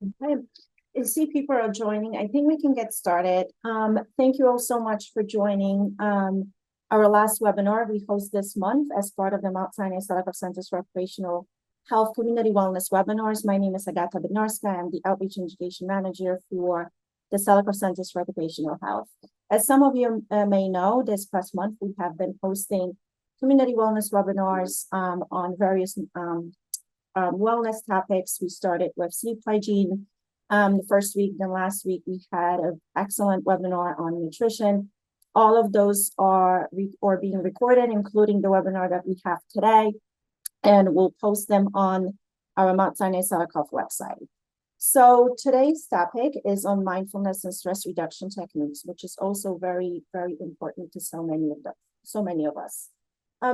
Okay. I see people are joining. I think we can get started. Thank you all so much for joining our last webinar we host this month as part of the Mount Sinai Setup of Centers for Occupational Health Community Wellness webinars. My name is Agata Bednarska. I'm the Outreach and Education Manager for the Setup of Centers for Occupational Health. As some of you may know, this past month we have been hosting community wellness webinars on various wellness topics. We started with sleep hygiene the first week. Then last week we had an excellent webinar on nutrition. All of those are being recorded, including the webinar that we have today, and we'll post them on our Mount Sinai Select Health website. So today's topic is on mindfulness and stress reduction techniques, which is also very, very important to so many of us.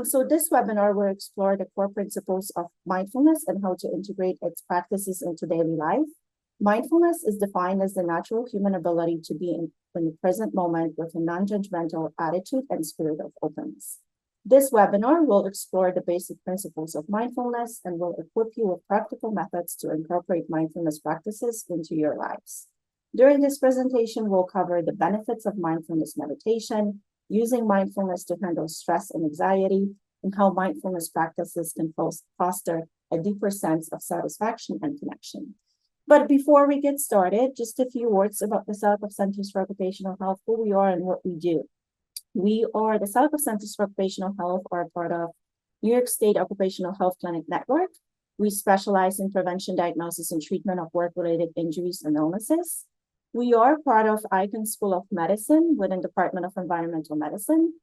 So this webinar will explore the core principles of mindfulness and how to integrate its practices into daily life. Mindfulness is defined as the natural human ability to be in the present moment with a non-judgmental attitude and spirit of openness. This webinar will explore the basic principles of mindfulness and will equip you with practical methods to incorporate mindfulness practices into your lives. During this presentation, we'll cover the benefits of mindfulness meditation, using mindfulness to handle stress and anxiety, and how mindfulness practices can foster a deeper sense of satisfaction and connection. But before we get started, just a few words about the Setup of Centers for Occupational Health, who we are and what we do. We are the Setup of Centers for Occupational Health, are part of New York State Occupational Health Clinic Network. We specialize in prevention, diagnosis, and treatment of work-related injuries and illnesses. We are part of Icahn School of Medicine within Department of Environmental Medicine,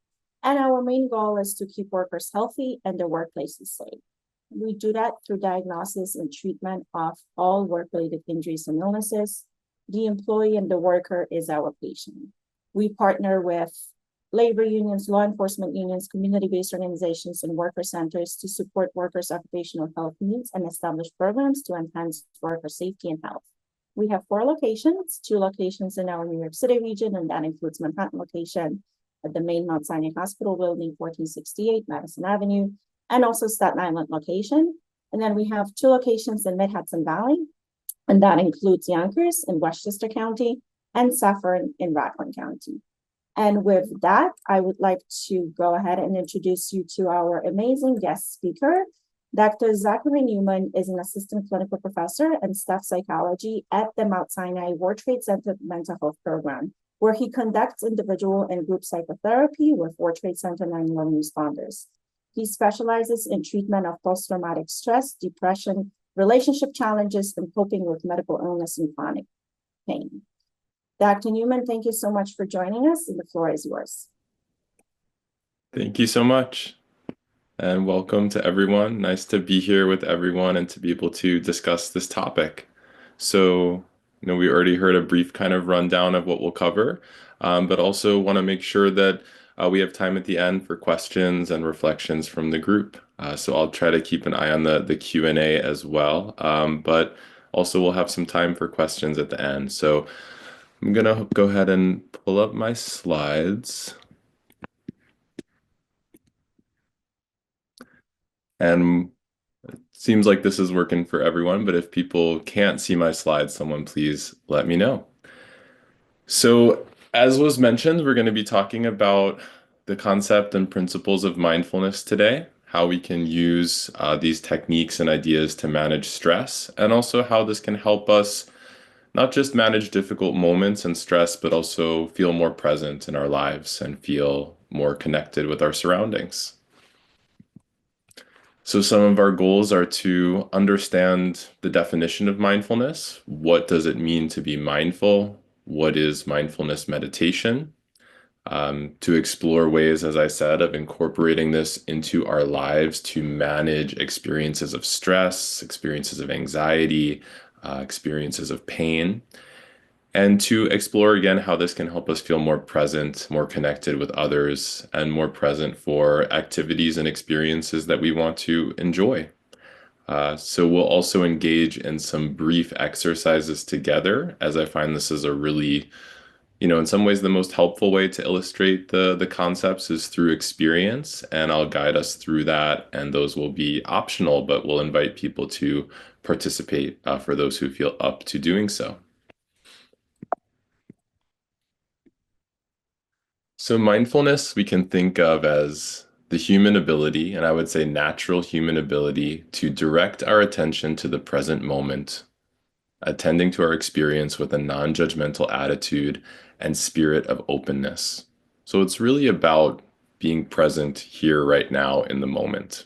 and our main goal is to keep workers healthy and their workplaces safe. We do that through diagnosis and treatment of all work-related injuries and illnesses. The employee and the worker is our patient. We partner with labor unions, law enforcement unions, community-based organizations, and worker centers to support workers' occupational health needs and establish programs to enhance worker safety and health. We have 4 locations, 2 locations in our New York City region, and that includes Manhattan location at the main Mount Sinai Hospital building, 1468 Madison Avenue, and also Staten Island location. And then we have 2 locations in Mid-Hudson Valley, and that includes Yonkers in Westchester County and Saffron in Rockland County. And with that, I would like to go ahead and introduce you to our amazing guest speaker. Dr. Zachary Neumann is an assistant clinical professor and staff psychology at the Mount Sinai World Trade Center Mental Health Program, where he conducts individual and group psychotherapy with World Trade Center 911 responders. He specializes in treatment of post-traumatic stress, depression, relationship challenges, and coping with medical illness and chronic pain. Dr. Neumann, thank you so much for joining us, and the floor is yours. Thank you so much. And welcome to everyone. Nice to be here with everyone and to be able to discuss this topic. So, we already heard a brief kind of rundown of what we'll cover, but also want to make sure that we have time at the end for questions and reflections from the group. So I'll try to keep an eye on the Q&A as well, but also we'll have some time for questions at the end. So I'm going to go ahead and pull up my slides. And it seems like this is working for everyone, but if people can't see my slides, someone please let me know. So as was mentioned, we're going to be talking about the concept and principles of mindfulness today, how we can use these techniques and ideas to manage stress, and also how this can help us not just manage difficult moments and stress, but also feel more present in our lives and feel more connected with our surroundings. So some of our goals are to understand the definition of mindfulness. What does it mean to be mindful? What is mindfulness meditation? To explore ways, as I said, of incorporating this into our lives to manage experiences of stress, experiences of anxiety, experiences of pain, and to explore again how this can help us feel more present, more connected with others, and more present for activities and experiences that we want to enjoy. So we'll also engage in some brief exercises together, as I find this is a really, in some ways the most helpful way to illustrate the concepts is through experience, and I'll guide us through that, and those will be optional, but we'll invite people to participate for those who feel up to doing so. So mindfulness we can think of as the human ability, and I would say natural human ability, to direct our attention to the present moment, attending to our experience with a non-judgmental attitude and spirit of openness. So it's really about being present here right now in the moment.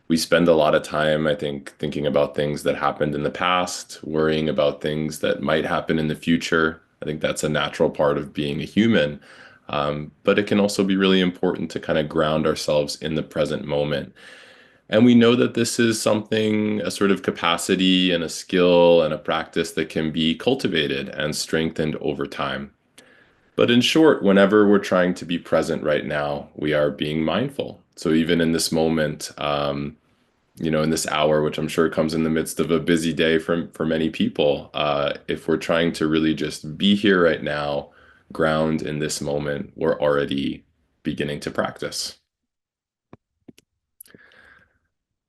We spend a lot of time, I think, thinking about things that happened in the past, worrying about things that might happen in the future. I think that's a natural part of being a human. But it can also be really important to kind of ground ourselves in the present moment. And we know that this is something, a sort of capacity and a skill and a practice that can be cultivated and strengthened over time. But in short, whenever we're trying to be present right now, we are being mindful. So even in this moment, in this hour, which I'm sure comes in the midst of a busy day for many people, if we're trying to really just be here right now, ground in this moment, we're already beginning to practice.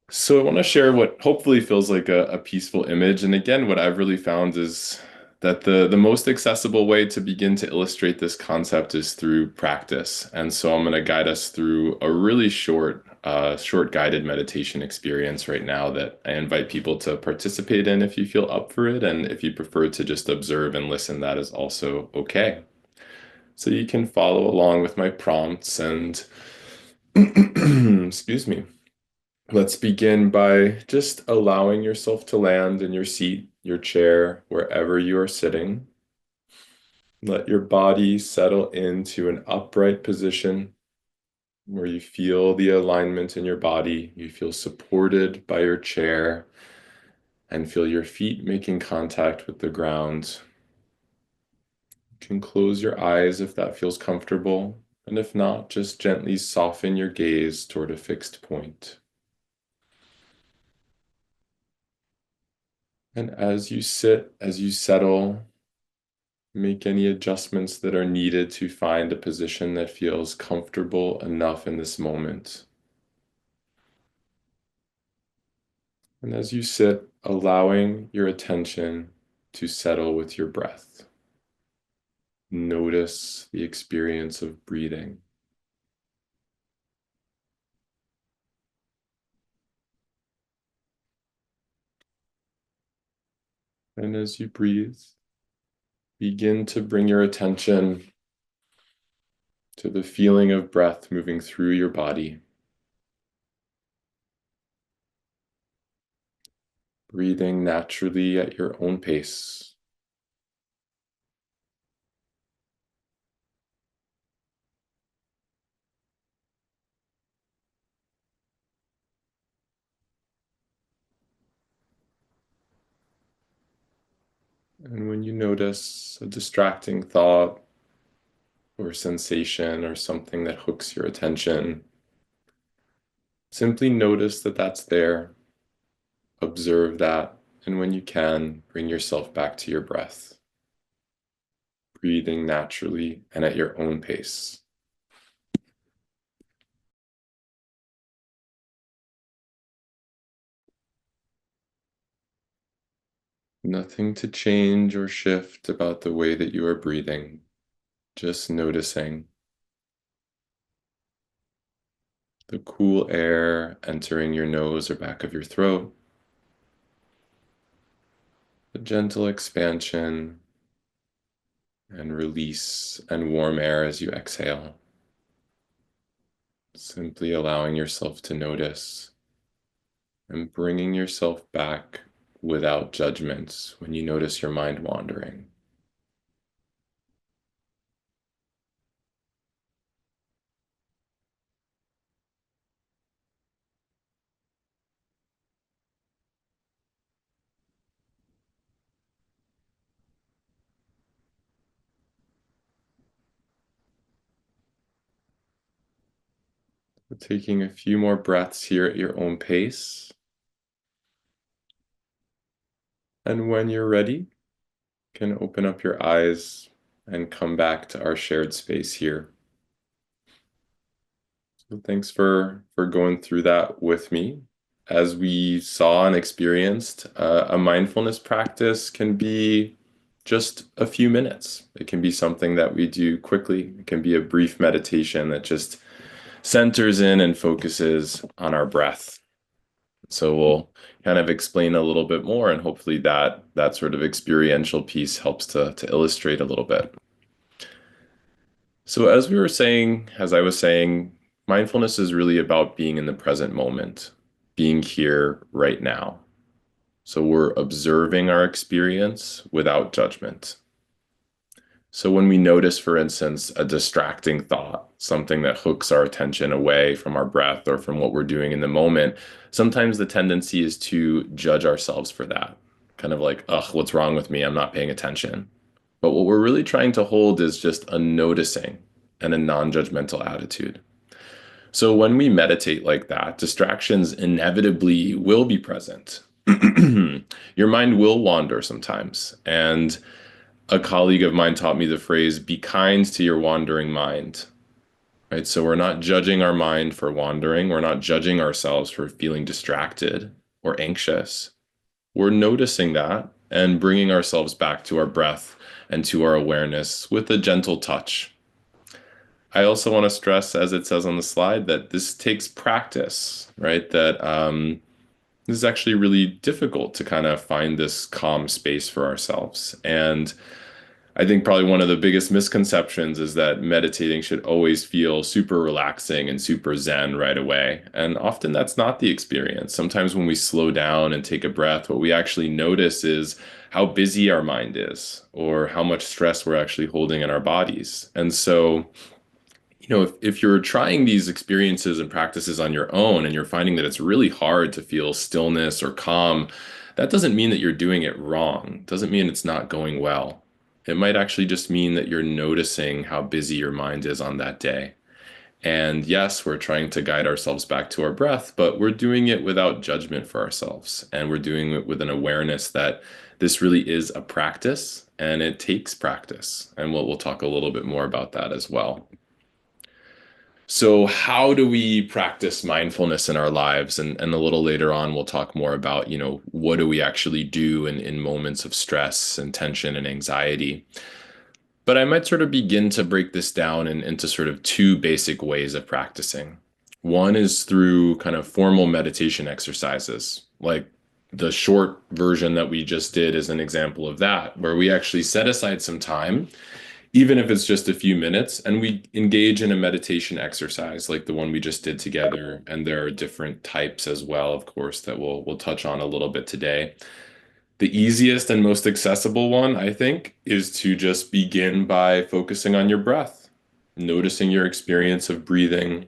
So I want to share what hopefully feels like a peaceful image. And again, what I've really found is that the most accessible way to begin to illustrate this concept is through practice. And so I'm going to guide us through a really short guided meditation experience right now that I invite people to participate in if you feel up for it. And if you prefer to just observe and listen, that is also okay. So you can follow along with my prompts and excuse me. Let's begin by just allowing yourself to land in your seat, your chair, wherever you are sitting. Let your body settle into an upright position where you feel the alignment in your body. You feel supported by your chair and feel your feet making contact with the ground. You can close your eyes if that feels comfortable, and if not, just gently soften your gaze toward a fixed point. And as you sit, as you settle, make any adjustments that are needed to find a position that feels comfortable enough in this moment. And as you sit, allowing your attention to settle with your breath. Notice the experience of breathing. And as you breathe, begin to bring your attention to the feeling of breath moving through your body. Breathing naturally at your own pace. And when you notice a distracting thought or sensation or something that hooks your attention, simply notice that that's there. Observe that. And when you can, bring yourself back to your breath, breathing naturally and at your own pace. Nothing to change or shift about the way that you are breathing, just noticing the cool air entering your nose or back of your throat, the gentle expansion and release and warm air as you exhale. Simply allowing yourself to notice and bringing yourself back without judgments when you notice your mind wandering. Taking a few more breaths here at your own pace. And when you're ready, you can open up your eyes and come back to our shared space here. So thanks for going through that with me. as we saw and experienced, a mindfulness practice can be just a few minutes. It can be something that we do quickly. It can be a brief meditation that just centers in and focuses on our breath. So we'll kind of explain a little bit more, and hopefully that sort of experiential piece helps to illustrate a little bit. So as I was saying, mindfulness is really about being in the present moment, being here right now. So we're observing our experience without judgment. So when we notice, for instance, a distracting thought, something that hooks our attention away from our breath or from what we're doing in the moment, sometimes the tendency is to judge ourselves for that. Kind of like, ugh, what's wrong with me? I'm not paying attention. But what we're really trying to hold is just a noticing and a non-judgmental attitude. So when we meditate like that, distractions inevitably will be present. Your mind will wander sometimes. And a colleague of mine taught me the phrase, be kind to your wandering mind. Right? So we're not judging our mind for wandering. We're not judging ourselves for feeling distracted or anxious. We're noticing that and bringing ourselves back to our breath and to our awareness with a gentle touch. I also want to stress, as it says on the slide, that this takes practice, right? That this is actually really difficult to kind of find this calm space for ourselves. And I think probably one of the biggest misconceptions is that meditating should always feel super relaxing and super zen right away. And often that's not the experience. Sometimes when we slow down and take a breath, what we actually notice is how busy our mind is or how much stress we're actually holding in our bodies. And so, if you're trying these experiences and practices on your own and you're finding that it's really hard to feel stillness or calm, that doesn't mean that you're doing it wrong. It doesn't mean it's not going well. It might actually just mean that you're noticing how busy your mind is on that day. And yes, we're trying to guide ourselves back to our breath, but we're doing it without judgment for ourselves. And we're doing it with an awareness that this really is a practice and it takes practice. And we'll talk a little bit more about that as well. So, how do we practice mindfulness in our lives? And a little later on, we'll talk more about, what do we actually do in moments of stress and tension and anxiety. But I might sort of begin to break this down into sort of two basic ways of practicing. One is through kind of formal meditation exercises, like the short version that we just did is an example of that, where we actually set aside some time even if it's just a few minutes, and we engage in a meditation exercise like the one we just did together. And there are different types as well, of course, that we'll touch on a little bit today. The easiest and most accessible one, I think, is to just begin by focusing on your breath, noticing your experience of breathing,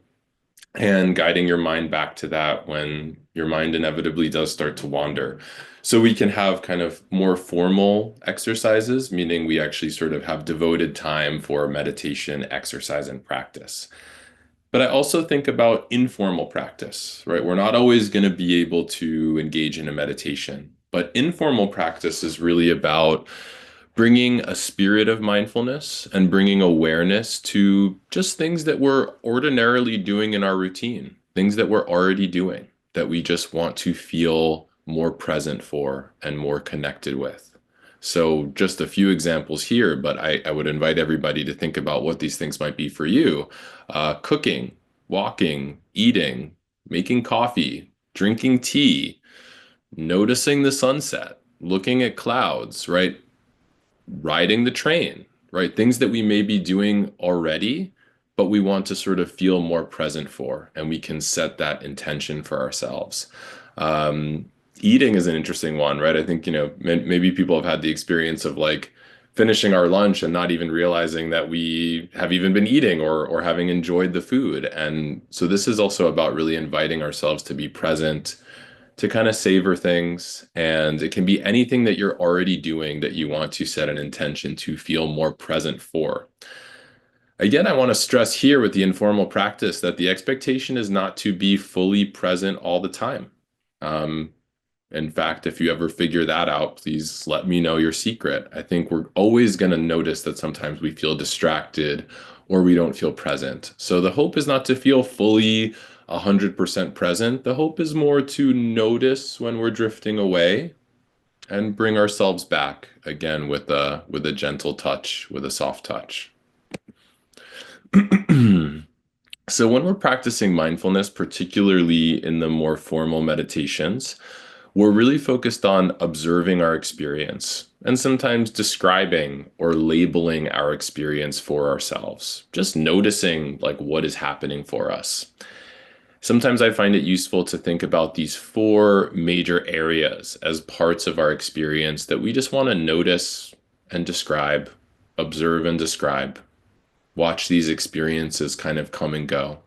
and guiding your mind back to that when your mind inevitably does start to wander. So we can have kind of more formal exercises, meaning we actually sort of have devoted time for meditation, exercise, and practice. But I also think about informal practice, right? We're not always going to be able to engage in a meditation, but informal practice is really about bringing a spirit of mindfulness and bringing awareness to just things that we're ordinarily doing in our routine, things that we're already doing, that we just want to feel more present for and more connected with. So just a few examples here, but I would invite everybody to think about what these things might be for you. Cooking, walking, eating, making coffee, drinking tea, noticing the sunset, looking at clouds, right? Riding the train, right? Things that we may be doing already, but we want to sort of feel more present for, and we can set that intention for ourselves. Eating is an interesting one, right? I think, maybe people have had the experience of like finishing our lunch and not even realizing that we have even been eating or having enjoyed the food. And so this is also about really inviting ourselves to be present, to kind of savor things. And it can be anything that you're already doing that you want to set an intention to feel more present for. Again, I want to stress here with the informal practice that the expectation is not to be fully present all the time. In fact, if you ever figure that out, please let me know your secret. I think we're always going to notice that sometimes we feel distracted or we don't feel present. So the hope is not to feel fully 100% present. The hope is more to notice when we're drifting away and bring ourselves back again with a gentle touch, with a soft touch. So when we're practicing mindfulness, particularly in the more formal meditations, we're really focused on observing our experience and sometimes describing or labeling our experience for ourselves, just noticing like what is happening for us. Sometimes I find it useful to think about these four major areas as parts of our experience that we just want to notice and describe, observe and describe, watch these experiences kind of come and go.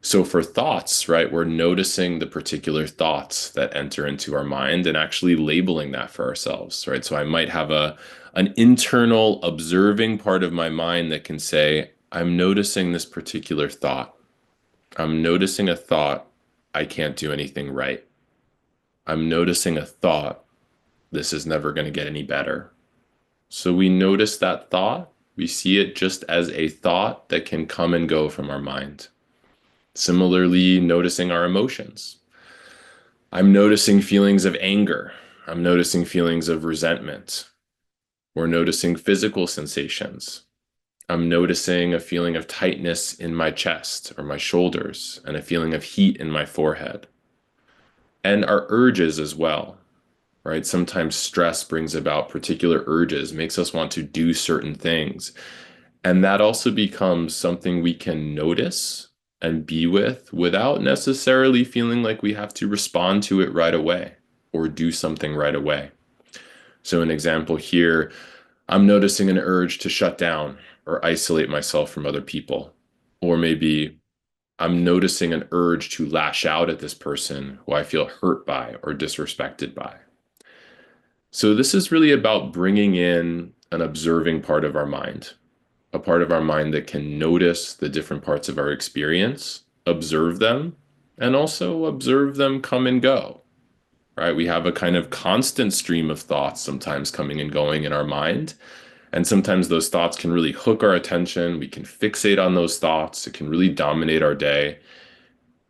So for thoughts, right, we're noticing the particular thoughts that enter into our mind and actually labeling that for ourselves, right? So I might have an internal observing part of my mind that can say, I'm noticing this particular thought. I'm noticing a thought, I can't do anything right. I'm noticing a thought, this is never going to get any better. So we notice that thought, we see it just as a thought that can come and go from our mind. Similarly, noticing our emotions. I'm noticing feelings of anger. I'm noticing feelings of resentment. We're noticing physical sensations. I'm noticing a feeling of tightness in my chest or my shoulders and a feeling of heat in my forehead. And our urges as well, right? Sometimes stress brings about particular urges, makes us want to do certain things. And that also becomes something we can notice and be with without necessarily feeling like we have to respond to it right away or do something right away. So, an example here, I'm noticing an urge to shut down or isolate myself from other people. Or maybe I'm noticing an urge to lash out at this person who I feel hurt by or disrespected by. So, this is really about bringing in an observing part of our mind, a part of our mind that can notice the different parts of our experience, observe them, and also observe them come and go, right? We have a kind of constant stream of thoughts sometimes coming and going in our mind. And sometimes those thoughts can really hook our attention. We can fixate on those thoughts. It can really dominate our day.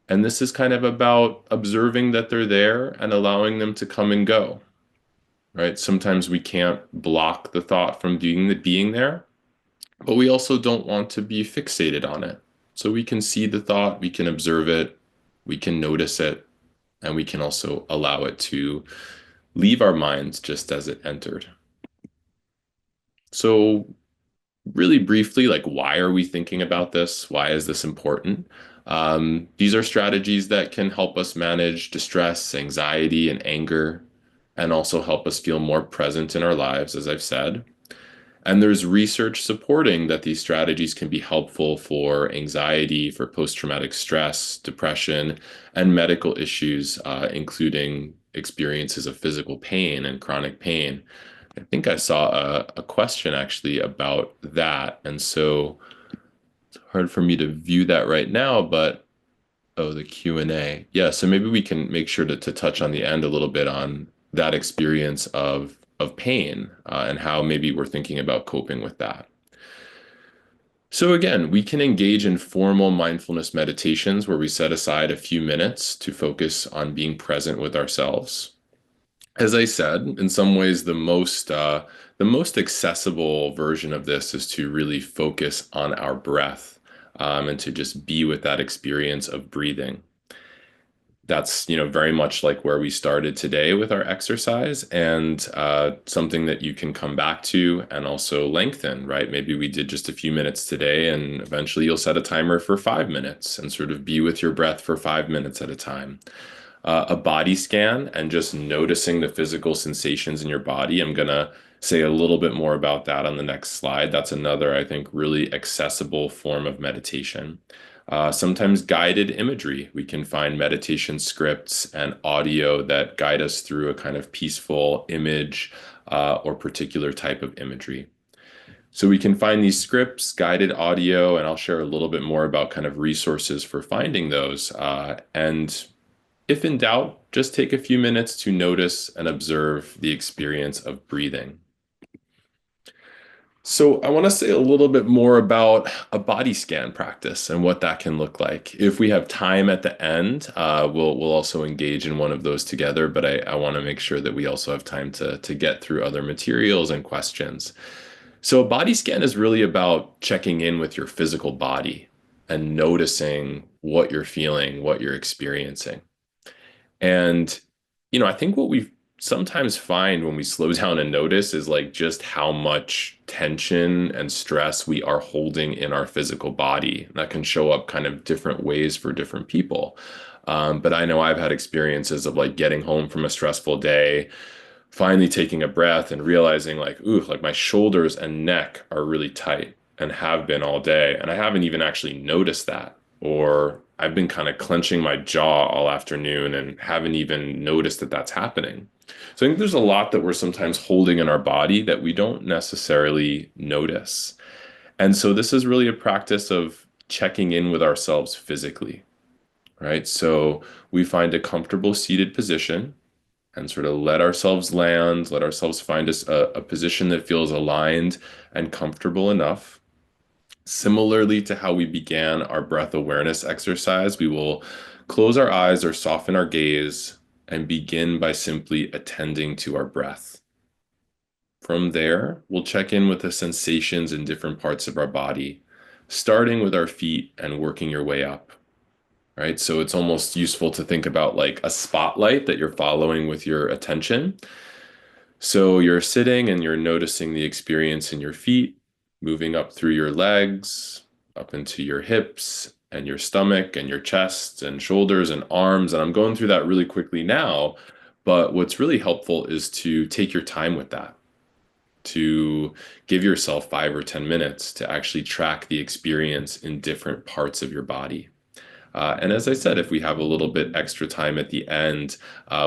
And this is kind of about observing that they're there and allowing them to come and go, right? Sometimes we can't block the thought from being there, but we also don't want to be fixated on it. So we can see the thought, we can observe it, we can notice it, and we can also allow it to leave our minds just as it entered. So, really briefly, like, why are we thinking about this? Why is this important? These are strategies that can help us manage distress, anxiety, and anger, and also help us feel more present in our lives, as I've said. And there's research supporting that these strategies can be helpful for anxiety, for post-traumatic stress, depression, and medical issues, including experiences of physical pain and chronic pain. I think I saw a question actually about that. And so it's hard for me to view that right now, but oh, the Q&A. Yeah, so maybe we can make sure to touch on the end a little bit on that experience of pain and how maybe we're thinking about coping with that. So again, we can engage in formal mindfulness meditations where we set aside a few minutes to focus on being present with ourselves. As I said, in some ways, the most accessible version of this is to really focus on our breath and to just be with that experience of breathing. That's, very much like where we started today with our exercise and something that you can come back to and also lengthen, right? Maybe we did just a few minutes today and eventually you'll set a timer for 5 minutes and sort of be with your breath for 5 minutes at a time. A body scan and just noticing the physical sensations in your body. I'm going to say a little bit more about that on the next slide. That's another, I think, really accessible form of meditation. Sometimes guided imagery. We can find meditation scripts and audio that guide us through a kind of peaceful image or particular type of imagery. So we can find these scripts, guided audio, and I'll share a little bit more about kind of resources for finding those. And if in doubt, just take a few minutes to notice and observe the experience of breathing. So I want to say a little bit more about a body scan practice and what that can look like. If we have time at the end, we'll also engage in one of those together. But I want to make sure that we also have time to get through other materials and questions. So a body scan is really about checking in with your physical body and noticing what you're feeling, what you're experiencing. And, I think what we sometimes find when we slow down and notice is like just how much tension and stress we are holding in our physical body. That can show up kind of different ways for different people. But I know I've had experiences of like getting home from a stressful day, finally taking a breath and realizing like, ooh, like my shoulders and neck are really tight and have been all day. And I haven't even actually noticed that. Or I've been kind of clenching my jaw all afternoon and haven't even noticed that that's happening. So I think there's a lot that we're sometimes holding in our body that we don't necessarily notice. And so this is really a practice of checking in with ourselves physically, right? So we find a comfortable seated position and sort of let ourselves land, let ourselves find us a position that feels aligned and comfortable enough. Similarly to how we began our breath awareness exercise, we will close our eyes or soften our gaze and begin by simply attending to our breath. From there, we'll check in with the sensations in different parts of our body, starting with our feet and working your way up. Right. So it's almost useful to think about like a spotlight that you're following with your attention. So you're sitting and you're noticing the experience in your feet, moving up through your legs, up into your hips and your stomach and your chest and shoulders and arms. And I'm going through that really quickly now. But what's really helpful is to take your time with that, to give yourself 5 or 10 minutes to actually track the experience in different parts of your body. And as I said, if we have a little bit extra time at the end,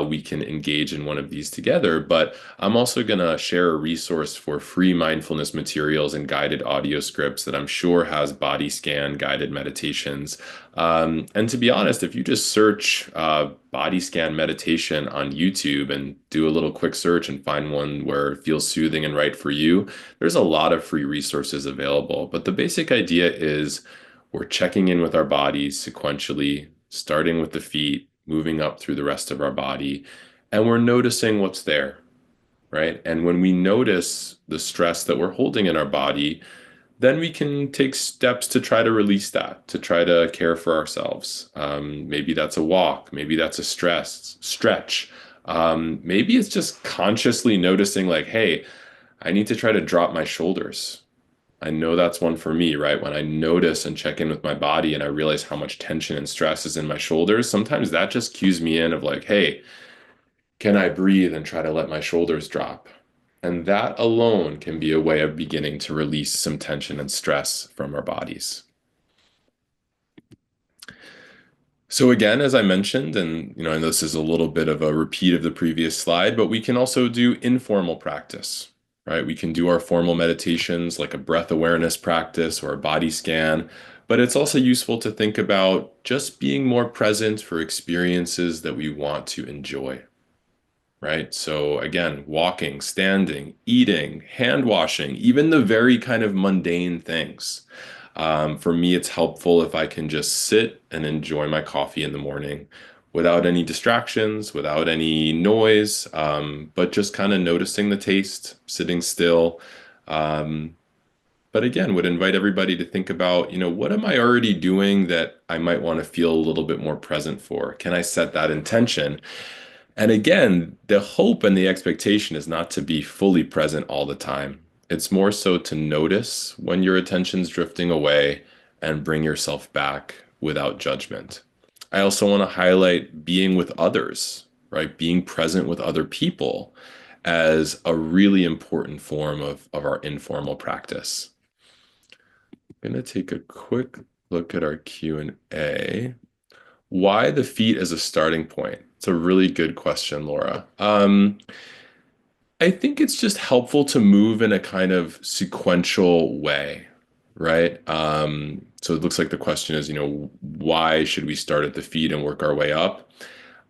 we can engage in one of these together. But I'm also going to share a resource for free mindfulness materials and guided audio scripts that I'm sure has body scan guided meditations. And to be honest, if you just search body scan meditation on YouTube and do a little quick search and find one where it feels soothing and right for you, there's a lot of free resources available. But the basic idea is we're checking in with our bodies sequentially, starting with the feet, moving up through the rest of our body, and we're noticing what's there, right? And when we notice the stress that we're holding in our body, then we can take steps to try to release that, to try to care for ourselves. Maybe that's a walk, maybe that's a stretch. Maybe it's just consciously noticing, like, hey, I need to try to drop my shoulders. I know that's one for me, right? When I notice and check in with my body and I realize how much tension and stress is in my shoulders, sometimes that just cues me in of like, hey, can I breathe and try to let my shoulders drop? And that alone can be a way of beginning to release some tension and stress from our bodies. So again, as I mentioned, and and this is a little bit of a repeat of the previous slide, but we can also do informal practice, right? We can do our formal meditations like a breath awareness practice or a body scan, but it's also useful to think about just being more present for experiences that we want to enjoy, right? So again, walking, standing, eating, hand washing, even the very kind of mundane things. For me, it's helpful if I can just sit and enjoy my coffee in the morning without any distractions, without any noise, but just kind of noticing the taste, sitting still. Um, but again, would invite everybody to think about, what am I already doing that I might want to feel a little bit more present for? Can I set that intention? And again, the hope and the expectation is not to be fully present all the time. It's more so to notice when your attention's drifting away and bring yourself back without judgment. I also want to highlight being with others, right? Being present with other people as a really important form of our informal practice. I'm going to take a quick look at our Q&A. Why the feet as a starting point? It's a really good question, Laura. I think it's just helpful to move in a kind of sequential way, right? So it looks like the question is, why should we start at the feet and work our way up?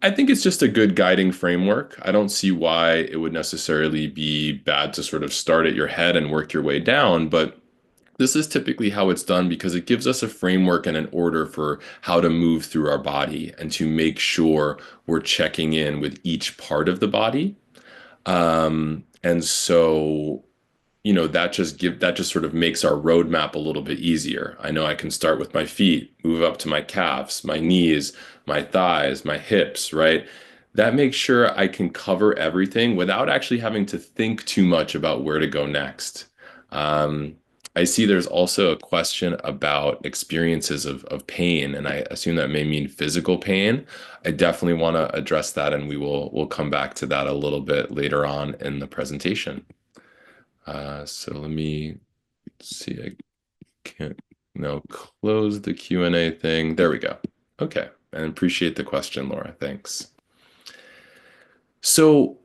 I think it's just a good guiding framework. I don't see why it would necessarily be bad to sort of start at your head and work your way down, but this is typically how it's done because it gives us a framework and an order for how to move through our body and to make sure we're checking in with each part of the body. And so that just sort of makes our roadmap a little bit easier. I know I can start with my feet, move up to my calves, my knees, my thighs, my hips, right? That makes sure I can cover everything without actually having to think too much about where to go next. Um, I see there's also a question about experiences of pain, and I assume that may mean physical pain. I definitely want to address that, and we'll come back to that a little bit later on in the presentation. So let me see. I can't now close the Q&A thing. There we go. Okay. And appreciate the question, Laura. Thanks. So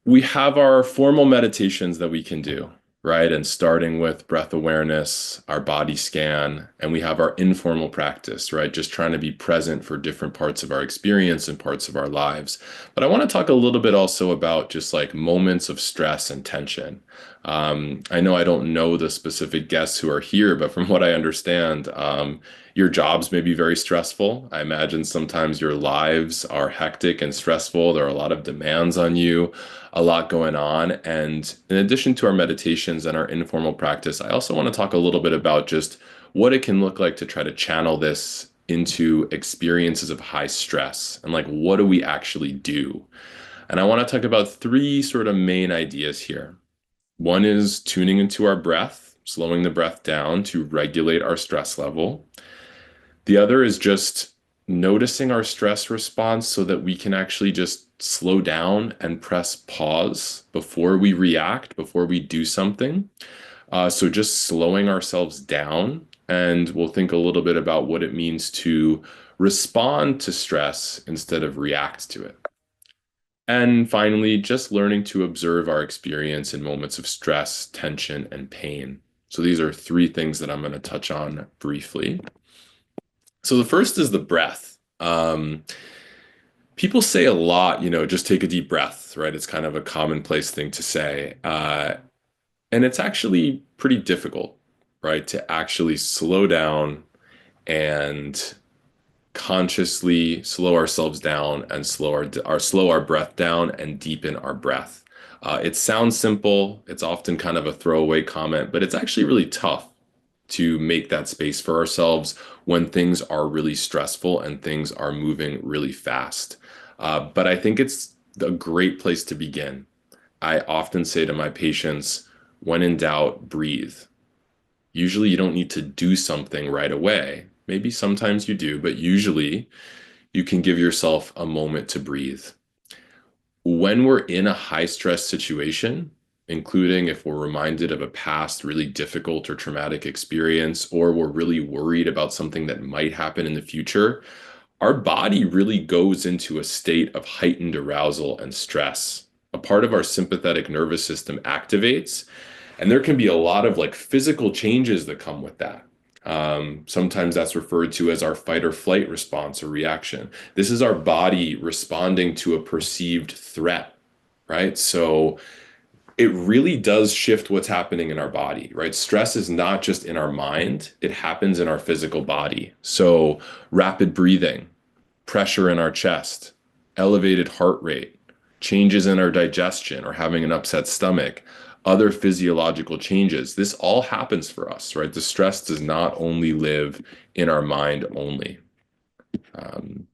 we have our formal meditations that we can do, right? And starting with breath awareness, our body scan, and we have our informal practice, right? Just trying to be present for different parts of our experience and parts of our lives. But I want to talk a little bit also about just like moments of stress and tension. I know I don't know the specific guests who are here, but from what I understand, your jobs may be very stressful. I imagine sometimes your lives are hectic and stressful. There are a lot of demands on you, a lot going on. And in addition to our meditations and our informal practice, I also want to talk a little bit about just what it can look like to try to channel this into experiences of high stress and like what do we actually do? And I want to talk about three sort of main ideas here. One is tuning into our breath, slowing the breath down to regulate our stress level. The other is just noticing our stress response so that we can actually just slow down and press pause before we react, before we do something. So just slowing ourselves down, and we'll think a little bit about what it means to respond to stress instead of react to it. And finally, just learning to observe our experience in moments of stress, tension, and pain. So these are three things that I'm going to touch on briefly. So the first is the breath. People say a lot, just take a deep breath, right? It's kind of a commonplace thing to say. And it's actually pretty difficult, right? To actually slow down and consciously slow ourselves down and slow our breath down and deepen our breath. It sounds simple. It's often kind of a throwaway comment, but it's actually really tough to make that space for ourselves when things are really stressful and things are moving really fast. But I think it's a great place to begin. I often say to my patients, when in doubt, breathe. Usually you don't need to do something right away. Maybe sometimes you do, but usually you can give yourself a moment to breathe. When we're in a high stress situation, including if we're reminded of a past really difficult or traumatic experience, or we're really worried about something that might happen in the future, our body really goes into a state of heightened arousal and stress. A part of our sympathetic nervous system activates, and there can be a lot of like physical changes that come with that. Sometimes that's referred to as our fight or flight response or reaction. This is our body responding to a perceived threat, right? So it really does shift what's happening in our body, right? Stress is not just in our mind, it happens in our physical body. So rapid breathing, pressure in our chest, elevated heart rate, changes in our digestion or having an upset stomach, other physiological changes. This all happens for us, right? The stress does not only live in our mind only. Um,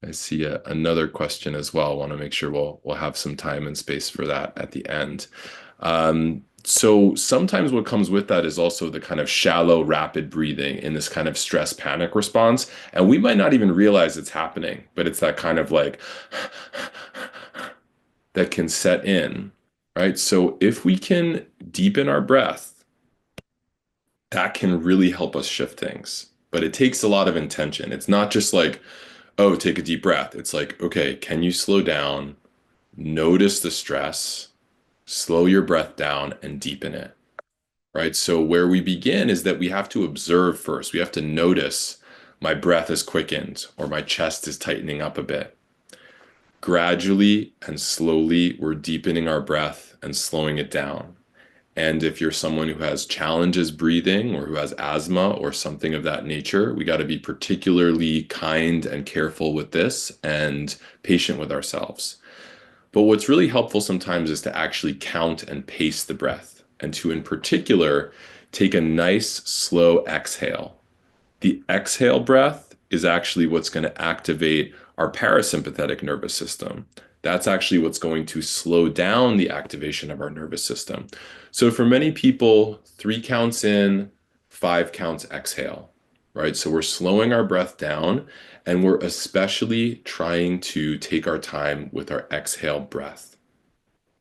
I see another question as well. I want to make sure we'll have some time and space for that at the end. So sometimes what comes with that is also the kind of shallow, rapid breathing in this kind of stress panic response. And we might not even realize it's happening, but it's that kind of like that can set in, right? So if we can deepen our breath, that can really help us shift things. But it takes a lot of intention. It's not just like, oh, take a deep breath. It's like, okay, can you slow down, notice the stress, slow your breath down, and deepen it, right? So where we begin is that we have to observe first. We have to notice my breath is quickened or my chest is tightening up a bit. Gradually and slowly, we're deepening our breath and slowing it down. And if you're someone who has challenges breathing or who has asthma or something of that nature, we got to be particularly kind and careful with this and patient with ourselves. But what's really helpful sometimes is to actually count and pace the breath, and to, in particular, take a nice, slow exhale. The exhale breath is actually what's going to activate our parasympathetic nervous system. That's actually what's going to slow down the activation of our nervous system. So for many people, 3 counts in, 5 counts exhale, right? So we're slowing our breath down, and we're especially trying to take our time with our exhale breath.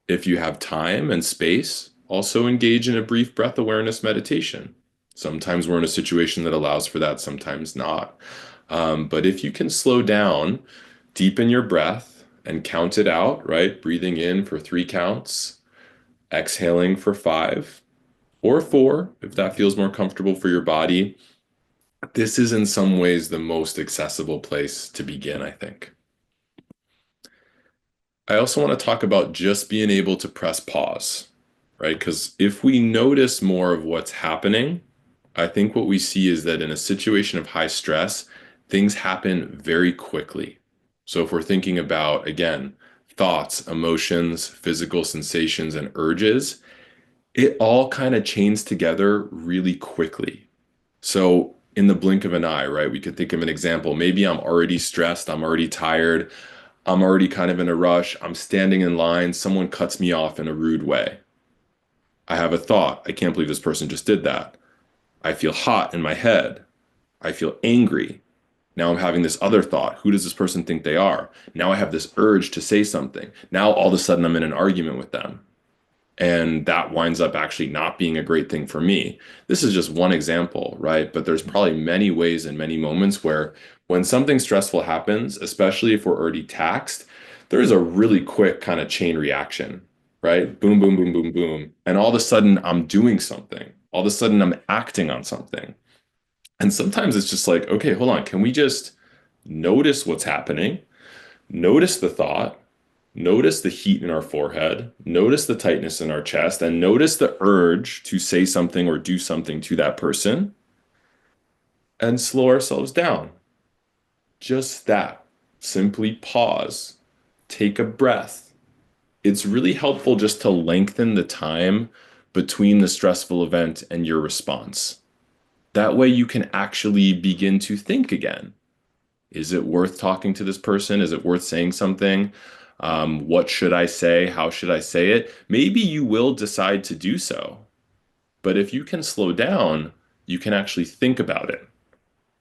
If you have time and space, also engage in a brief breath awareness meditation. Sometimes we're in a situation that allows for that, sometimes not. But if you can slow down, deepen your breath and count it out, right? Breathing in for 3 counts, exhaling for 5 or 4, if that feels more comfortable for your body. This is in some ways the most accessible place to begin, I think. I also want to talk about just being able to press pause, right? Because if we notice more of what's happening, I think what we see is that in a situation of high stress, things happen very quickly. So if we're thinking about, again, thoughts, emotions, physical sensations, and urges, it all kind of chains together really quickly. So in the blink of an eye, right, we could think of an example. Maybe I'm already stressed, I'm already tired, I'm already kind of in a rush. I'm standing in line. Someone cuts me off in a rude way. I have a thought. I can't believe this person just did that. I feel hot in my head. I feel angry. Now I'm having this other thought. Who does this person think they are? Now I have this urge to say something. Now all of a sudden I'm in an argument with them. And that winds up actually not being a great thing for me. This is just one example, right? But there's probably many ways and many moments where when something stressful happens, especially if we're already taxed, there's a really quick kind of chain reaction, right? Boom, boom, boom, boom, boom. And all of a sudden I'm doing something. All of a sudden I'm acting on something. And sometimes it's just like, okay, hold on. Can we just notice what's happening? Notice the thought, notice the heat in our forehead, notice the tightness in our chest, and notice the urge to say something or do something to that person, and slow ourselves down. Just that. Simply pause, take a breath. It's really helpful just to lengthen the time between the stressful event and your response. That way you can actually begin to think again. Is it worth talking to this person? Is it worth saying something? What should I say? How should I say it? Maybe you will decide to do so. But if you can slow down, you can actually think about it.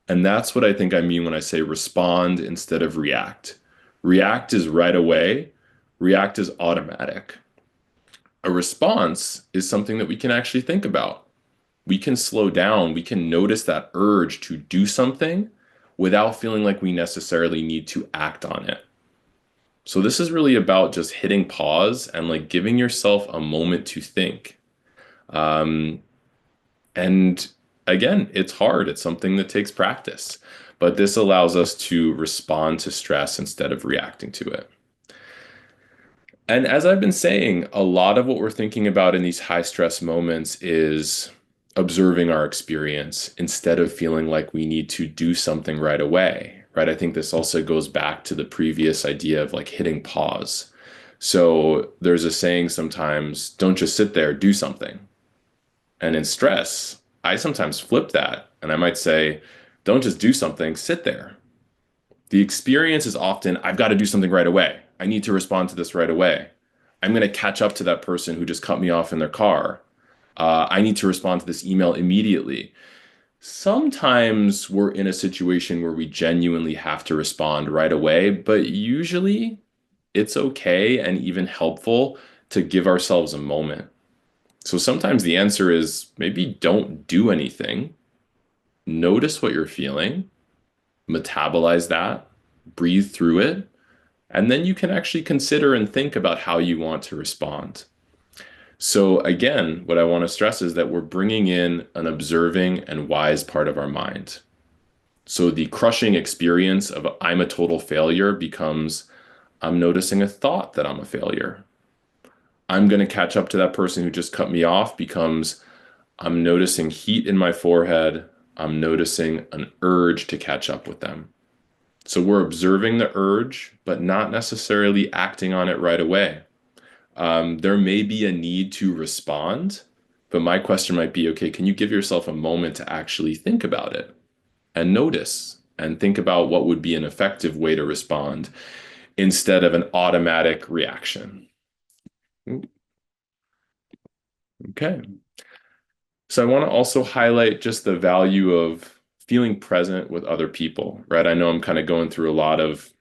And that's what I think I mean when I say respond instead of react. React is right away, react is automatic. A response is something that we can actually think about. We can slow down, we can notice that urge to do something without feeling like we necessarily need to act on it. So this is really about just hitting pause and like giving yourself a moment to think. Um, and again, it's hard. It's something that takes practice, but this allows us to respond to stress instead of reacting to it. And as I've been saying, a lot of what we're thinking about in these high stress moments is observing our experience instead of feeling like we need to do something right away, right? I think this also goes back to the previous idea of like hitting pause. So there's a saying sometimes, don't just sit there, do something. And in stress, I sometimes flip that and I might say, don't just do something, sit there. The experience is often, I've got to do something right away. I need to respond to this right away. I'm going to catch up to that person who just cut me off in their car. I need to respond to this email immediately. Sometimes we're in a situation where we genuinely have to respond right away, but usually it's okay and even helpful to give ourselves a moment. So sometimes the answer is maybe don't do anything. Notice what you're feeling, metabolize that, breathe through it, and then you can actually consider and think about how you want to respond. So again, what I want to stress is that we're bringing in an observing and wise part of our mind. So the crushing experience of I'm a total failure becomes I'm noticing a thought that I'm a failure. I'm going to catch up to that person who just cut me off becomes I'm noticing heat in my forehead. I'm noticing an urge to catch up with them. So we're observing the urge, but not necessarily acting on it right away. There may be a need to respond, but my question might be, okay, can you give yourself a moment to actually think about it and notice and think about what would be an effective way to respond instead of an automatic reaction? Okay. So I want to also highlight just the value of feeling present with other people, right? I know I'm kind of going through a lot of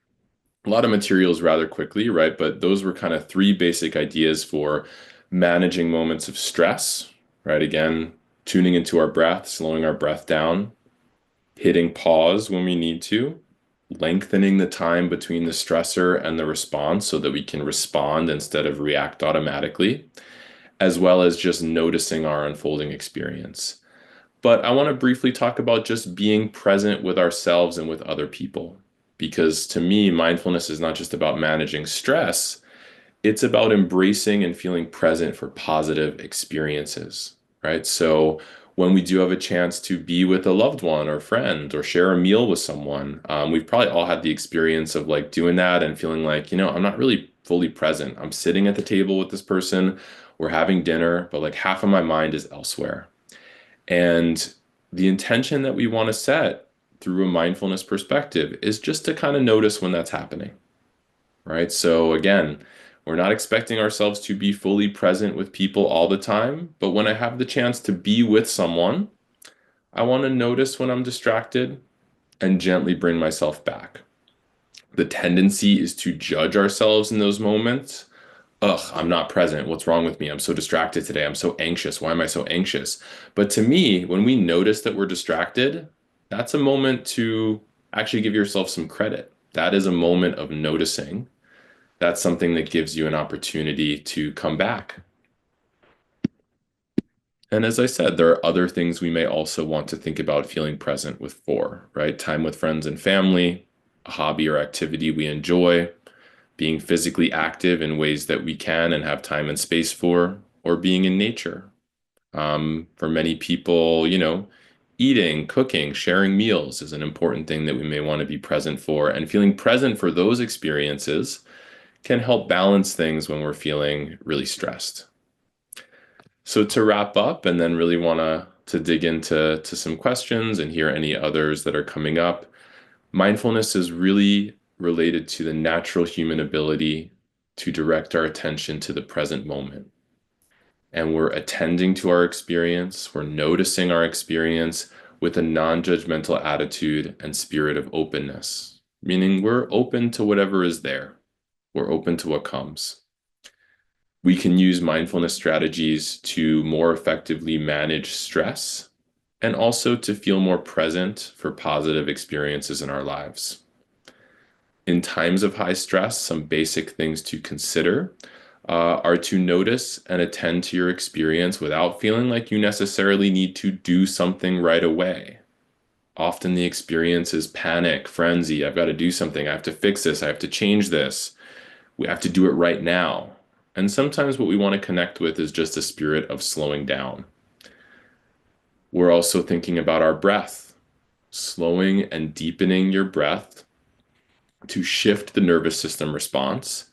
materials rather quickly, right? But those were kind of three basic ideas for managing moments of stress, right? Again, tuning into our breath, slowing our breath down, hitting pause when we need to, lengthening the time between the stressor and the response so that we can respond instead of react automatically, as well as just noticing our unfolding experience. But I want to briefly talk about just being present with ourselves and with other people. Because to me, mindfulness is not just about managing stress, it's about embracing and feeling present for positive experiences, right? So when we do have a chance to be with a loved one or friend or share a meal with someone, we've probably all had the experience of like doing that and feeling like, I'm not really fully present. I'm sitting at the table with this person, we're having dinner, but like half of my mind is elsewhere. And the intention that we want to set through a mindfulness perspective is just to kind of notice when that's happening, right? So again, we're not expecting ourselves to be fully present with people all the time, but when I have the chance to be with someone, I want to notice when I'm distracted and gently bring myself back. The tendency is to judge ourselves in those moments. Ugh, I'm not present. What's wrong with me? I'm so distracted today. I'm so anxious. Why am I so anxious? But to me, when we notice that we're distracted, that's a moment to actually give yourself some credit. That is a moment of noticing. That's something that gives you an opportunity to come back. And as I said, there are other things we may also want to think about feeling present with for, right? Time with friends and family, a hobby or activity we enjoy, being physically active in ways that we can and have time and space for, or being in nature. For many people, eating, cooking, sharing meals is an important thing that we may want to be present for. And feeling present for those experiences can help balance things when we're feeling really stressed. So to wrap up, and then really want to dig into some questions and hear any others that are coming up. Mindfulness is really related to the natural human ability to direct our attention to the present moment. And we're attending to our experience, we're noticing our experience with a non-judgmental attitude and spirit of openness, meaning we're open to whatever is there. We're open to what comes. We can use mindfulness strategies to more effectively manage stress and also to feel more present for positive experiences in our lives. In times of high stress, some basic things to consider are to notice and attend to your experience without feeling like you necessarily need to do something right away. Often the experience is panic, frenzy. I've got to do something. I have to fix this. I have to change this. We have to do it right now. And sometimes what we want to connect with is just a spirit of slowing down. We're also thinking about our breath, slowing and deepening your breath to shift the nervous system response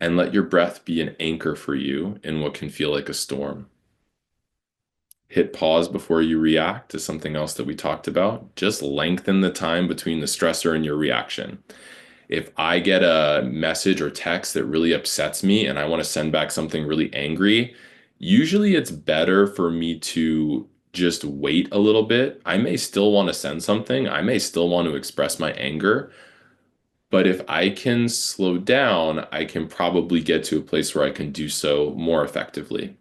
and let your breath be an anchor for you in what can feel like a storm. Hit pause before you react is something else that we talked about. Just lengthen the time between the stressor and your reaction. If I get a message or text that really upsets me and I want to send back something really angry, usually it's better for me to just wait a little bit. I may still want to send something, I may still want to express my anger, but if I can slow down, I can probably get to a place where I can do so more effectively.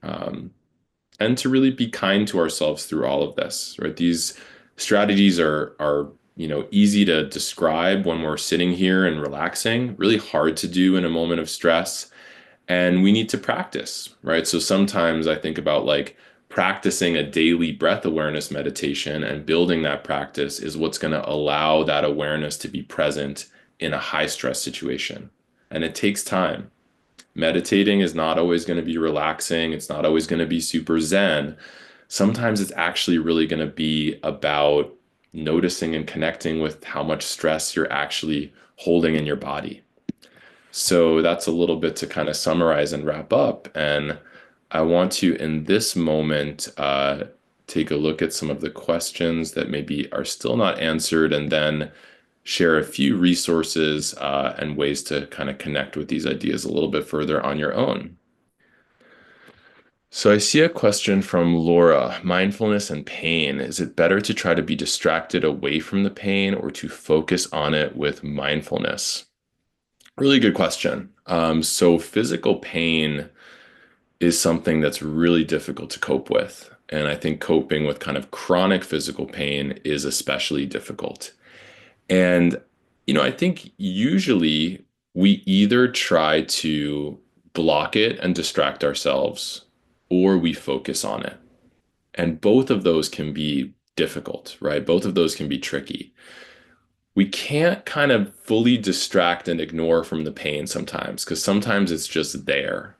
Um, and to really be kind to ourselves through all of this, right? These strategies are easy to describe when we're sitting here and relaxing, really hard to do in a moment of stress, and we need to practice, right? So sometimes I think about like practicing a daily breath awareness meditation and building that practice is what's going to allow that awareness to be present in a high stress situation. and it takes time. Meditating is not always going to be relaxing. It's not always going to be super zen. Sometimes it's actually really going to be about noticing and connecting with how much stress you're actually holding in your body. So that's a little bit to kind of summarize and wrap up. And I want to, in this moment, take a look at some of the questions that maybe are still not answered, and then share a few resources and ways to kind of connect with these ideas a little bit further on your own. So I see a question from Laura. Mindfulness and pain. Is it better to try to be distracted away from the pain or to focus on it with mindfulness? Really good question. So physical pain is something that's really difficult to cope with. And I think coping with kind of chronic physical pain is especially difficult. And, I think usually we either try to block it and distract ourselves, or we focus on it. And both of those can be difficult, right? Both of those can be tricky. We can't kind of fully distract and ignore from the pain sometimes, because sometimes it's just there.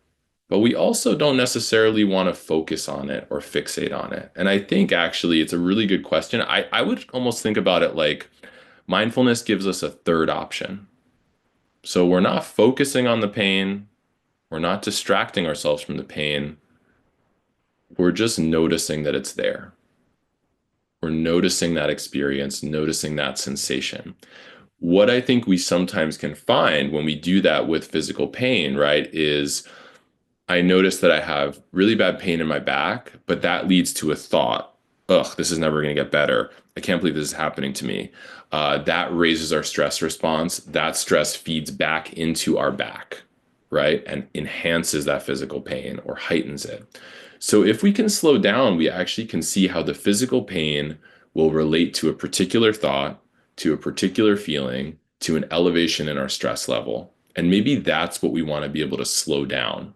But we also don't necessarily want to focus on it or fixate on it. And I think actually it's a really good question. I would almost think about it like mindfulness gives us a third option. So we're not focusing on the pain, we're not distracting ourselves from the pain, we're just noticing that it's there. We're noticing that experience, noticing that sensation. What I think we sometimes can find when we do that with physical pain, right, is I notice that I have really bad pain in my back, but that leads to a thought. Ugh, this is never going to get better. I can't believe this is happening to me. That raises our stress response. That stress feeds back into our back, right? And enhances that physical pain or heightens it. So if we can slow down, we actually can see how the physical pain will relate to a particular thought, to a particular feeling, to an elevation in our stress level. And maybe that's what we want to be able to slow down,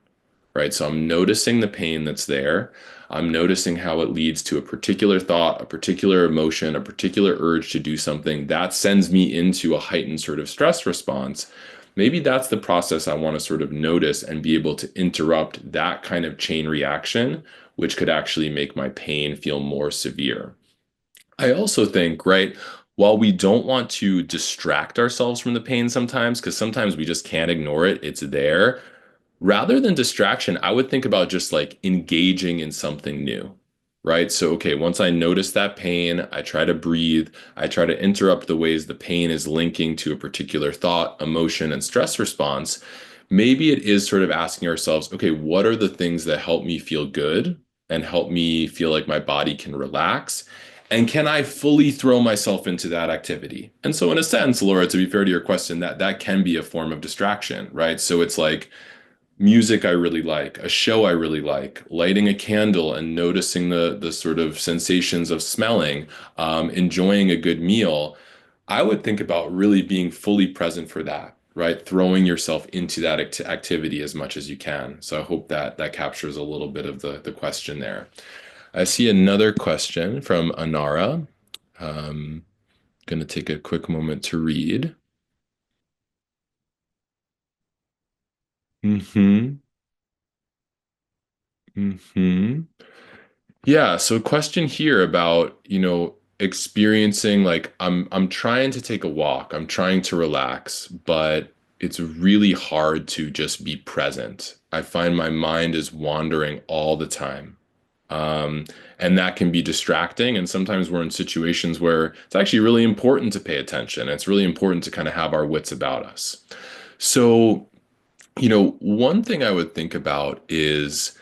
right? So I'm noticing the pain that's there. I'm noticing how it leads to a particular thought, a particular emotion, a particular urge to do something that sends me into a heightened sort of stress response. Maybe that's the process I want to sort of notice and be able to interrupt that kind of chain reaction, which could actually make my pain feel more severe. I also think, right, while we don't want to distract ourselves from the pain sometimes, because sometimes we just can't ignore it, it's there. Rather than distraction, I would think about just like engaging in something new, right? So, okay, once I notice that pain, I try to breathe, I try to interrupt the ways the pain is linking to a particular thought, emotion, and stress response. Maybe it is sort of asking ourselves, okay, what are the things that help me feel good and help me feel like my body can relax? And can I fully throw myself into that activity? And so, in a sense, Laura, to be fair to your question, that can be a form of distraction, right? So it's like, music I really like, a show I really like, lighting a candle and noticing the sort of sensations of smelling, enjoying a good meal. I would think about really being fully present for that, right? Throwing yourself into that activity as much as you can. So I hope that that captures a little bit of the question there. I see another question from Anara. Um, going to take a quick moment to read. Mm-hmm. Mm-hmm. Yeah, so question here about, experiencing like I'm trying to take a walk, I'm trying to relax, but it's really hard to just be present. I find my mind is wandering all the time. Um, and that can be distracting. And sometimes we're in situations where it's actually really important to pay attention. It's really important to kind of have our wits about us. So, one thing I would think about is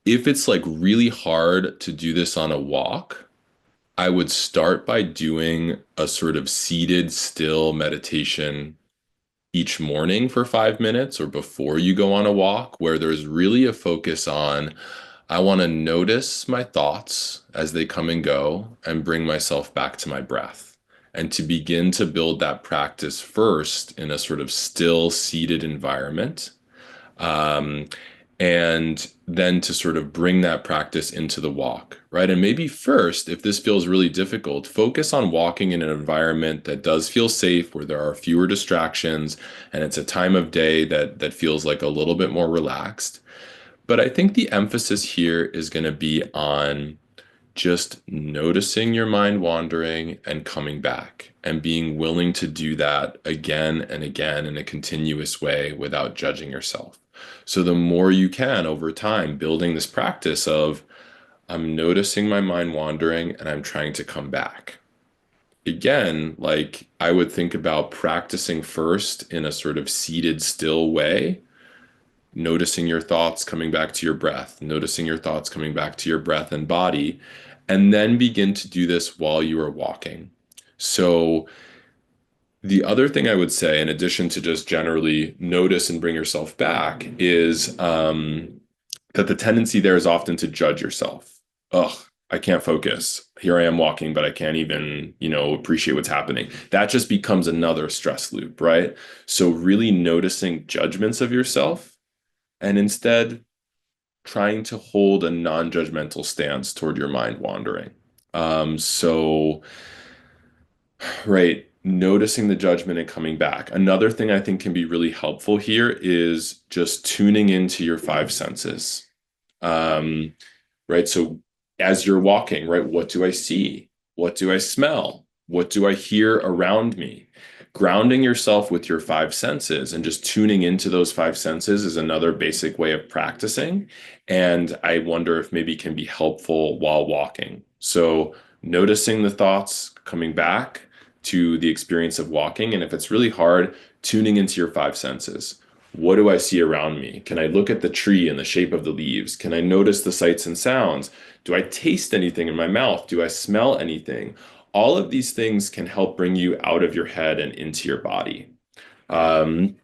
if it's like really hard to do this on a walk, I would start by doing a sort of seated, still meditation each morning for 5 minutes or before you go on a walk, where there's really a focus on, I want to notice my thoughts as they come and go and bring myself back to my breath. And to begin to build that practice first in a sort of still seated environment. Um, and then to sort of bring that practice into the walk, right? And maybe first, if this feels really difficult, focus on walking in an environment that does feel safe, where there are fewer distractions, and it's a time of day that feels like a little bit more relaxed. But I think the emphasis here is going to be on just noticing your mind wandering and coming back and being willing to do that again and again in a continuous way without judging yourself. So the more you can over time, building this practice of I'm noticing my mind wandering and I'm trying to come back. Again, like I would think about practicing first in a sort of seated, still way, noticing your thoughts coming back to your breath, noticing your thoughts coming back to your breath and body, and then begin to do this while you are walking. So, the other thing I would say, in addition to just generally notice and bring yourself back, is that the tendency there is often to judge yourself. Ugh, I can't focus. Here I am walking, but I can't even, appreciate what's happening. That just becomes another stress loop, right? So, really noticing judgments of yourself and instead trying to hold a non-judgmental stance toward your mind wandering. So, right, noticing the judgment and coming back. Another thing I think can be really helpful here is just tuning into your five senses. Um, right, so as you're walking, right, what do I see? What do I smell? What do I hear around me? Grounding yourself with your five senses and just tuning into those five senses is another basic way of practicing. And I wonder if maybe can be helpful while walking. So noticing the thoughts coming back to the experience of walking. And if it's really hard, tuning into your five senses. What do I see around me? Can I look at the tree and the shape of the leaves? Can I notice the sights and sounds? Do I taste anything in my mouth? Do I smell anything? All of these things can help bring you out of your head and into your body. Um,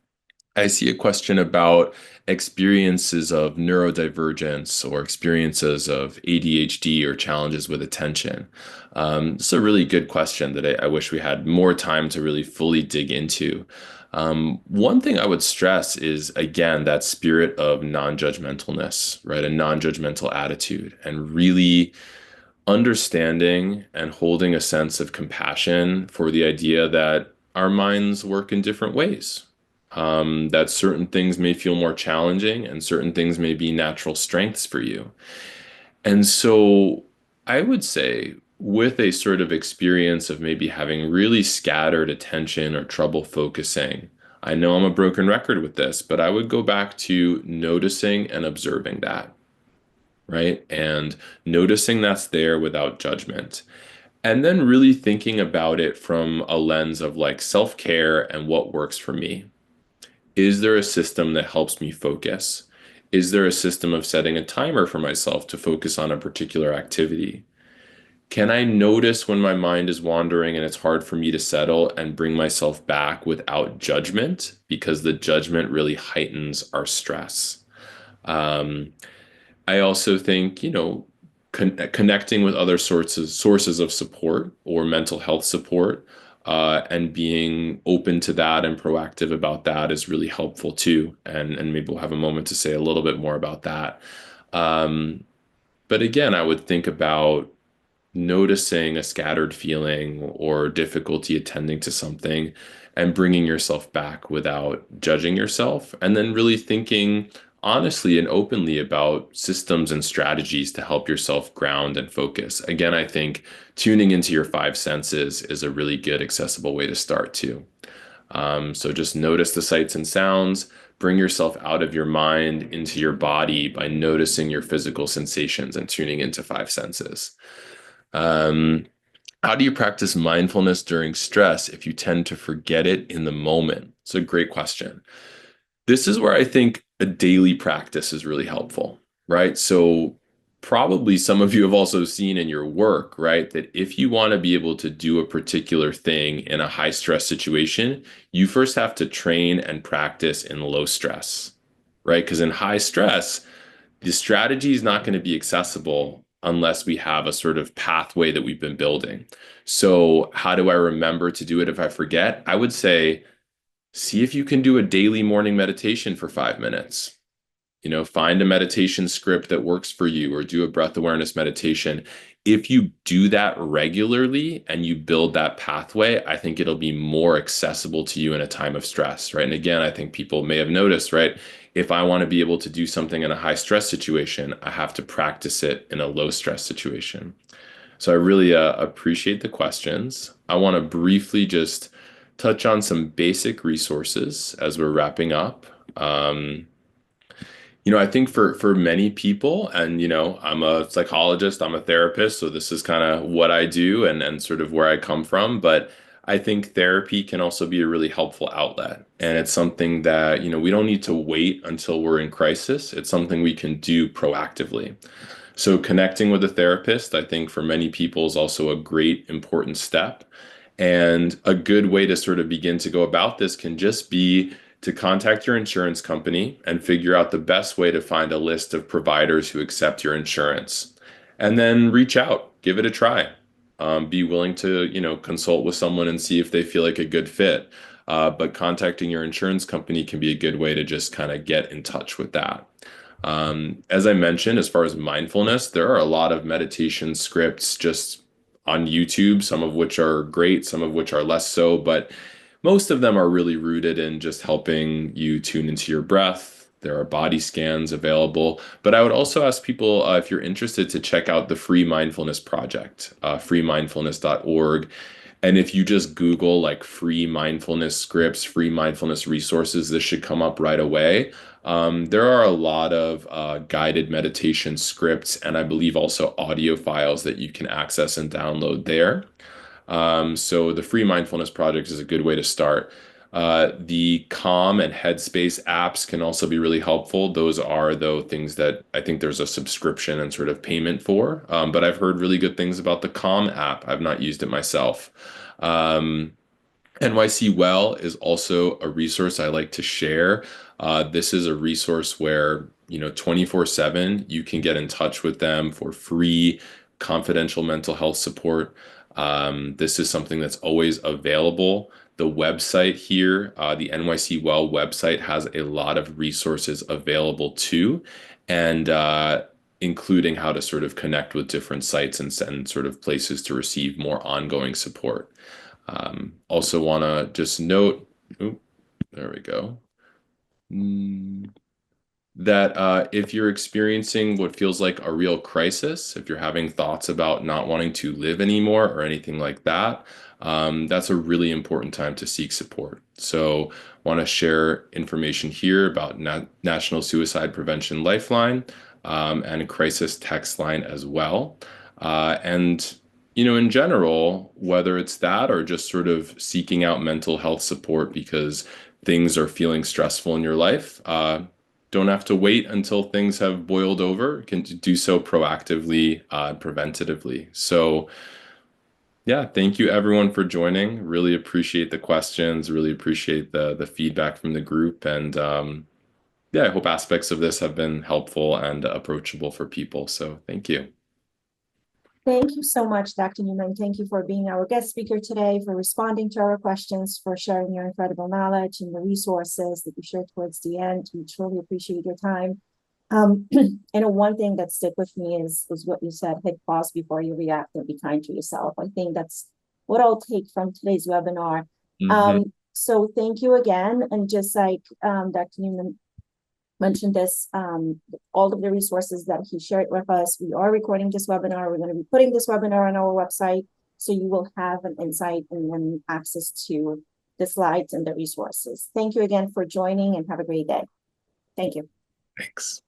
I see a question about experiences of neurodivergence or experiences of ADHD or challenges with attention. It's a really good question that I wish we had more time to really fully dig into. One thing I would stress is, again, that spirit of non-judgmentalness, right? A non-judgmental attitude, and really understanding and holding a sense of compassion for the idea that our minds work in different ways. That certain things may feel more challenging and certain things may be natural strengths for you. And so I would say, with a sort of experience of maybe having really scattered attention or trouble focusing, I know I'm a broken record with this, but I would go back to noticing and observing that, right? And noticing that's there without judgment. And then really thinking about it from a lens of like self-care and what works for me. Is there a system that helps me focus? Is there a system of setting a timer for myself to focus on a particular activity? Can I notice when my mind is wandering and it's hard for me to settle and bring myself back without judgment? Because the judgment really heightens our stress. Um, I also think, connecting with other sources of support or mental health support, and being open to that and proactive about that is really helpful too. And maybe we'll have a moment to say a little bit more about that. Um, but again, I would think about noticing a scattered feeling or difficulty attending to something and bringing yourself back without judging yourself, and then really thinking honestly and openly about systems and strategies to help yourself ground and focus. Again, I think tuning into your five senses is a really good, accessible way to start too. So just notice the sights and sounds, bring yourself out of your mind into your body by noticing your physical sensations and tuning into five senses. Um, how do you practice mindfulness during stress if you tend to forget it in the moment? It's a great question. This is where I think a daily practice is really helpful, right? So, probably some of you have also seen in your work, right, that if you want to be able to do a particular thing in a high stress situation, you first have to train and practice in low stress, right? Because in high stress, the strategy is not going to be accessible unless we have a sort of pathway that we've been building. So, how do I remember to do it if I forget? I would say, see if you can do a daily morning meditation for 5 minutes. find a meditation script that works for you, or do a breath awareness meditation. If you do that regularly and you build that pathway, I think it'll be more accessible to you in a time of stress, right? And again, I think people may have noticed, right? If I want to be able to do something in a high stress situation, I have to practice it in a low stress situation. So I really appreciate the questions. I want to briefly just touch on some basic resources as we're wrapping up. I think for many people, and I'm a psychologist, I'm a therapist, so this is kind of what I do and sort of where I come from. But I think therapy can also be a really helpful outlet. And it's something that, we don't need to wait until we're in crisis. It's something we can do proactively. So connecting with a therapist, I think for many people is also a great important step. And a good way to sort of begin to go about this can just be to contact your insurance company and figure out the best way to find a list of providers who accept your insurance. And then reach out, give it a try. Be willing to, consult with someone and see if they feel like a good fit. But contacting your insurance company can be a good way to just kind of get in touch with that. As I mentioned, as far as mindfulness, there are a lot of meditation scripts just on YouTube, some of which are great, some of which are less so, but most of them are really rooted in just helping you tune into your breath. There are body scans available, but I would also ask people if you're interested to check out the Free Mindfulness Project, freemindfulness.org. And if you just Google like free mindfulness scripts, free mindfulness resources, this should come up right away. There are a lot of guided meditation scripts, and I believe also audio files that you can access and download there. So the Free Mindfulness Project is a good way to start. The Calm and Headspace apps can also be really helpful. Those are, though, things that I think there's a subscription and sort of payment for. But I've heard really good things about the Calm app. I've not used it myself. NYC Well is also a resource I like to share. This is a resource where, 24/7, you can get in touch with them for free, confidential mental health support. This is something that's always available. The website here, the NYC Well website, has a lot of resources available too, and including how to sort of connect with different sites and send sort of places to receive more ongoing support. Also want to just note, there we go, that if you're experiencing what feels like a real crisis, if you're having thoughts about not wanting to live anymore or anything like that, that's a really important time to seek support. So want to share information here about National Suicide Prevention Lifeline and Crisis Text Line as well. And in general, whether it's that or just sort of seeking out mental health support because things are feeling stressful in your life, don't have to wait until things have boiled over. Can do so proactively, preventatively. So, yeah, thank you everyone for joining. Really appreciate the questions. Really appreciate the feedback from the group, and yeah, I hope aspects of this have been helpful and approachable for people. So, thank you. Thank you so much, Dr. Neumann. Thank you for being our guest speaker today, for responding to our questions, for sharing your incredible knowledge and the resources that you shared towards the end. We truly appreciate your time. One thing that stuck with me is what you said: hit pause before you react and be kind to yourself. I think that's what I'll take from today's webinar. So thank you again. And just like Dr. Neumann mentioned this, all of the resources that he shared with us, we are recording this webinar. We're going to be putting this webinar on our website, so you will have an insight and access to the slides and the resources. Thank you again for joining, and have a great day. Thank you. Thanks.